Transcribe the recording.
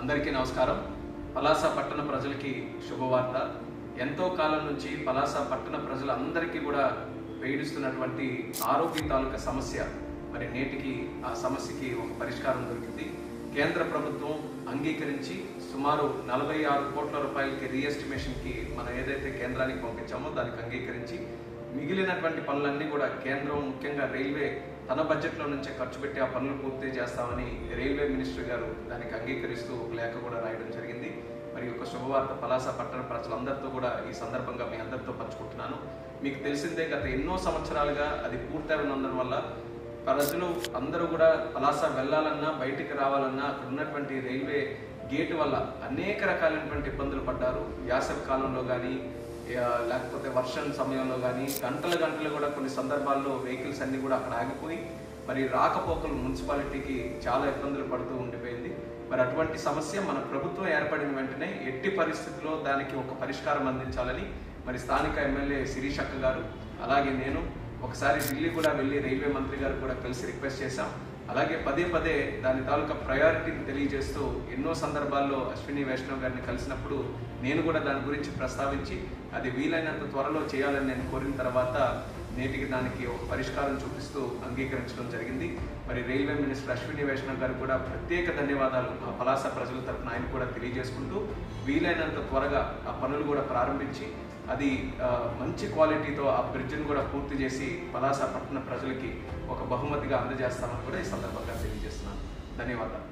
అందరికీ నమస్కారం. పలాస పట్టణ ప్రజలకి శుభవార్త. ఎంతో కాలం నుంచి పలాస పట్టణ ప్రజలందరికీ కూడా వేధిస్తున్నటువంటి ఆరోగ్య తాలూకా సమస్య మరి నేటికి ఆ సమస్యకి ఒక పరిష్కారం దొరికింది. కేంద్ర ప్రభుత్వం అంగీకరించి సుమారు 46 కోట్ల రూపాయలకి రీఎస్టిమేషన్కి మనం ఏదైతే కేంద్రానికి పంపించామో దానికి అంగీకరించి మిగిలినటువంటి పనులన్నీ కూడా కేంద్రం ముఖ్యంగా రైల్వే తన బడ్జెట్లో నుంచే ఖర్చు పెట్టి ఆ పనులు పూర్తి చేస్తామని రైల్వే మినిస్టర్ గారు దానికి అంగీకరిస్తూ ఒక లేఖ కూడా రాయడం జరిగింది. మరి ఒక శుభవార్త పలాస పట్టణ ప్రజలందరితో కూడా ఈ సందర్భంగా మీ అందరితో పంచుకుంటున్నాను. మీకు తెలిసిందే, గత ఎన్నో సంవత్సరాలుగా అది పూర్తయినందున వల్ల ప్రజలు అందరూ కూడా పలాస వెళ్ళాలన్నా బయటికి రావాలన్నా అక్కడ ఉన్నటువంటి రైల్వే గేట్ వల్ల అనేక రకాలైనటువంటి ఇబ్బందులు పడ్డారు. వేసవి కాలంలో కానీ లేకపోతే వర్షం సమయంలో కానీ గంటలు కూడా కొన్ని సందర్భాల్లో వెహికల్స్ అన్ని కూడా అక్కడ ఆగిపోయి మరి రాకపోకలు మున్సిపాలిటీకి చాలా ఇబ్బందులు పడుతూ ఉండిపోయింది. మరి అటువంటి సమస్య మన ప్రభుత్వం ఏర్పడిన వెంటనే ఎట్టి పరిస్థితుల్లో దానికి ఒక పరిష్కారం అందించాలని మరి స్థానిక ఎమ్మెల్యే శిరీష్ అక్క గారు అలాగే నేను ఒకసారి ఢిల్లీ కూడా వెళ్ళి రైల్వే మంత్రి గారు కూడా కలిసి రిక్వెస్ట్ చేశాం. అలాగే పదే దాని తాలూకా ప్రయారిటీని తెలియజేస్తూ ఎన్నో సందర్భాల్లో అశ్విని వైష్ణవ్ గారిని కలిసినప్పుడు నేను కూడా దాని గురించి ప్రస్తావించి అది వీలైనంత త్వరలో చేయాలని నేను కోరిన తర్వాత నేటికి దానికి ఒక పరిష్కారం చూపిస్తూ అంగీకరించడం జరిగింది. మరి రైల్వే మినిస్టర్ అశ్విని వైష్ణవ్ గారు కూడా ప్రత్యేక ధన్యవాదాలు ఆ పలాస ప్రజల తరఫున ఆయన కూడా తెలియజేసుకుంటూ వీలైనంత త్వరగా ఆ పనులు కూడా ప్రారంభించి అది మంచి క్వాలిటీతో ఆ బ్రిడ్జ్ను కూడా పూర్తి చేసి పలాస పట్టణ ప్రజలకి ఒక బహుమతిగా అందజేస్తామని కూడా ఈ సందర్భంగా తెలియజేస్తున్నాను. ధన్యవాదాలు.